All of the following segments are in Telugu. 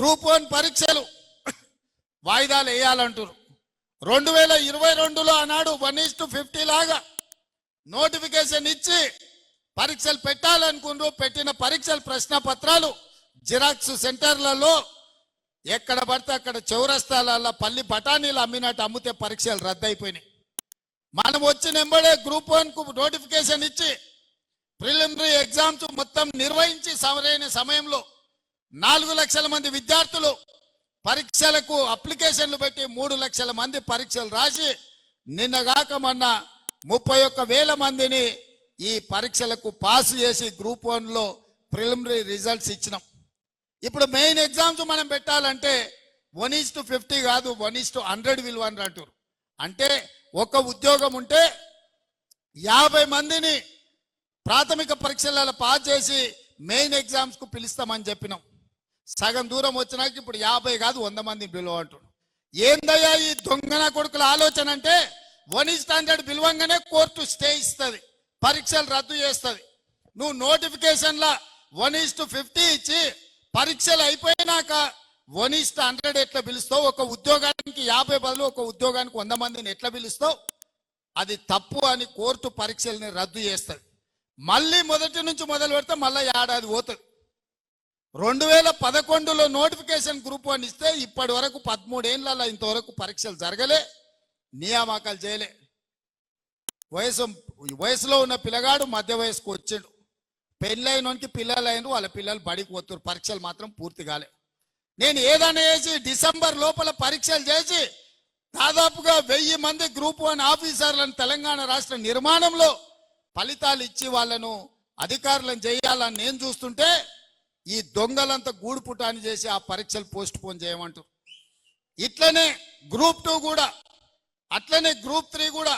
గ్రూప్ 1 పరీక్షలు వాయిదాలు వేయాలంటారు. 2022లో ఆనాడు 1:50 లాగా నోటిఫికేషన్ ఇచ్చి పరీక్షలు పెట్టాలనుకున్నారు. పెట్టిన పరీక్షల ప్రశ్న పత్రాలు జిరాక్స్ సెంటర్లలో ఎక్కడ పడితే అక్కడ చౌరస్తాలలో పల్లి బఠానీలు అమ్మినట్టు అమ్మితే పరీక్షలు రద్దయిపోయినాయి. మనం వచ్చిన ఎంబడే గ్రూప్ 1కు నోటిఫికేషన్ ఇచ్చి ప్రిలిమినరీ ఎగ్జామ్స్ మొత్తం నిర్వహించి సరైన సమయంలో 4 లక్షల మంది విద్యార్థులు పరీక్షలకు అప్లికేషన్లు పెట్టి 3 లక్షల మంది పరీక్షలు రాసి నిన్నగాక మొన్న 31,000 మందిని ఈ పరీక్షలకు పాస్ చేసి గ్రూప్ 1లో ప్రిలిమినరీ రిజల్ట్స్ ఇచ్చినాం. ఇప్పుడు మెయిన్ ఎగ్జామ్స్ మనం పెట్టాలంటే 1:50 కాదు 1:100 విలువని అంటారు. అంటే ఒక ఉద్యోగం ఉంటే 50 మందిని ప్రాథమిక పరీక్షలలో పాస్ చేసి మెయిన్ ఎగ్జామ్స్ కు పిలుస్తామని చెప్పినాం. సగం దూరం వచ్చినాక ఇప్పుడు 50 కాదు 100 మంది పిలువ అంటారు. ఏందయ్యా ఈ దొంగన కొడుకుల ఆలోచన అంటే 1:100 పిలువంగానే కోర్టు స్టే ఇస్తుంది, పరీక్షలు రద్దు చేస్తుంది. నువ్వు నోటిఫికేషన్ల 1:50 ఇచ్చి పరీక్షలు అయిపోయినాక 1:100 ఎట్లా పిలుస్తావు? ఒక ఉద్యోగానికి 50 బదులు ఒక ఉద్యోగానికి 100 మందిని ఎట్లా పిలుస్తావు? అది తప్పు అని కోర్టు పరీక్షల్ని రద్దు చేస్తుంది. మళ్ళీ మొదటి నుంచి మొదలు పెడితే మళ్ళీ ఏడాది పోతుంది. 2011లో నోటిఫికేషన్ గ్రూప్ 1 ఇస్తే ఇప్పటి వరకు 13 ఏళ్ళలో ఇంతవరకు పరీక్షలు జరగలే, నియామకాలు చేయలే. వయసులో ఉన్న పిల్లగాడు మధ్య వయసుకు వచ్చాడు, పెళ్ళైనోనికి పిల్లలు అయిన వాళ్ళ పిల్లలు బడికి పోతారు, పరీక్షలు మాత్రం పూర్తి కాలే. నేను ఏదైనా చేసి డిసెంబర్ లోపల పరీక్షలు చేసి దాదాపుగా 1000 మంది గ్రూప్ 1 ఆఫీసర్లను తెలంగాణ రాష్ట్ర నిర్మాణంలో ఫలితాలు ఇచ్చి వాళ్ళను అధికారులను చేయాలని నేను చూస్తుంటే ఈ దొంగలంతా గూడు పుటాన్ని చేసి ఆ పరీక్షలు పోస్ట్ పోన్ చేయమంటారు. ఇట్లనే గ్రూప్ 2 కూడా, అట్లనే గ్రూప్ 3 కూడా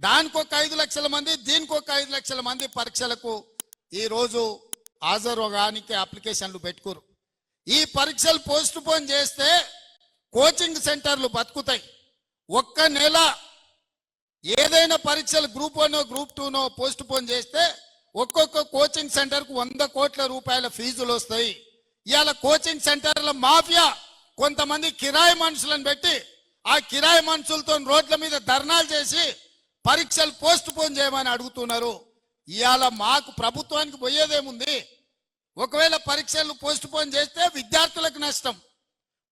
దానికి ఒక 5 లక్షల మంది, దీనికి ఒక 5 లక్షల మంది పరీక్షలకు ఈరోజు హాజరుగానికి అప్లికేషన్లు పెట్టుకోరు. ఈ పరీక్షలు పోస్ట్ పోన్ చేస్తే కోచింగ్ సెంటర్లు బతుకుతాయి. ఒక్క నెల ఏదైనా పరీక్షలు గ్రూప్ 1 గ్రూప్ 2 పోస్ట్ పోన్ చేస్తే ఒక్కొక్క కోచింగ్ సెంటర్కు 100 కోట్ల రూపాయల ఫీజులు వస్తాయి. ఇవాళ కోచింగ్ సెంటర్ల మాఫియా కొంతమంది కిరాయి మనుషులను పెట్టి ఆ కిరాయి మనుషులతో రోడ్ల మీద ధర్నాలు చేసి పరీక్షలు పోస్ట్ పోన్ చేయమని అడుగుతున్నారు. ఇవాళ మాకు ప్రభుత్వానికి పోయేదేముంది? ఒకవేళ పరీక్షలు పోస్ట్ పోన్ చేస్తే విద్యార్థులకు నష్టం.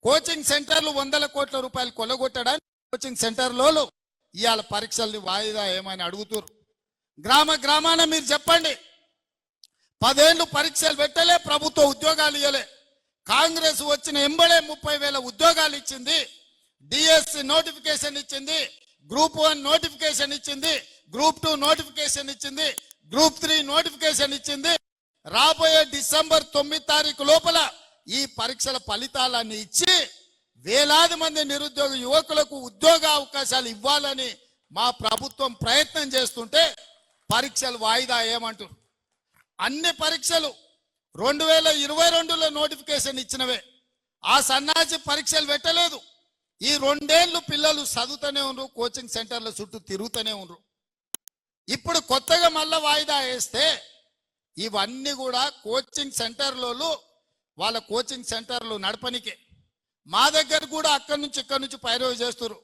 కోచింగ్ సెంటర్లు 100 కోట్ల రూపాయలు కొల్లగొట్టడానికి కోచింగ్ సెంటర్లో ఇవాళ పరీక్షల్ని వాయిదా ఏమని అడుగుతారు. గ్రామాన మీరు చెప్పండి, 10 ఏళ్ళు పరీక్షలు పెట్టలే, ప్రభుత్వ ఉద్యోగాలు ఇవ్వలే. కాంగ్రెస్ వచ్చిన ఎంబడే 30,000 ఉద్యోగాలు ఇచ్చింది, డిఎస్సి నోటిఫికేషన్ ఇచ్చింది, గ్రూప్ 1 నోటిఫికేషన్ ఇచ్చింది, గ్రూప్ 2 నోటిఫికేషన్ ఇచ్చింది, గ్రూప్ 3 నోటిఫికేషన్ ఇచ్చింది. రాబోయే డిసెంబర్ 9 తారీఖు లోపల ఈ పరీక్షల ఫలితాలన్నీ ఇచ్చి వేలాది మంది నిరుద్యోగ యువకులకు ఉద్యోగ అవకాశాలు ఇవ్వాలని మా ప్రభుత్వం ప్రయత్నం చేస్తుంటే పరీక్షలు వాయిదా ఏమంటారు? అన్ని పరీక్షలు 2022లో నోటిఫికేషన్ ఇచ్చినవే. ఆ సన్నాసి పరీక్షలు పెట్టలేదు. ఈ 2 ఏళ్ళు పిల్లలు చదువుతూనే ఉన్నారు, కోచింగ్ సెంటర్ల చుట్టూ తిరుగుతూనే ఉన్నారు. ఇప్పుడు కొత్తగా మళ్ళా వాయిదా వేస్తే ఇవన్నీ కూడా కోచింగ్ సెంటర్లలో వాళ్ళ కోచింగ్ సెంటర్లు నడపనికే. మా దగ్గర కూడా అక్కడి నుంచి ఇక్కడి నుంచి పైరవి చేస్తారు.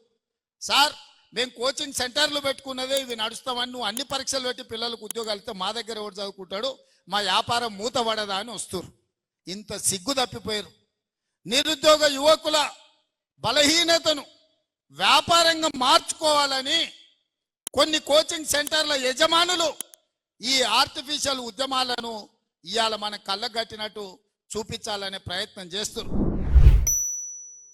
సార్ మేము కోచింగ్ సెంటర్లు పెట్టుకున్నదే ఇవి నడుస్తామని, నువ్వు అన్ని పరీక్షలు పెట్టి పిల్లలకు ఉద్యోగాలు ఇస్తే మా దగ్గర ఎవరు చదువుకుంటాడు, మా వ్యాపారం మూతపడదా అని వస్తారు. ఇంత సిగ్గు తప్పిపోయారు. నిరుద్యోగ యువకుల బలహీనతను వ్యాపారంగా మార్చుకోవాలని కొన్ని కోచింగ్ సెంటర్ల యజమానులు ఈ ఆర్టిఫిషియల్ ఉద్యమాలను ఇవాళ మన కళ్ళగట్టినట్టు చూపించాలనే ప్రయత్నం చేస్తారు.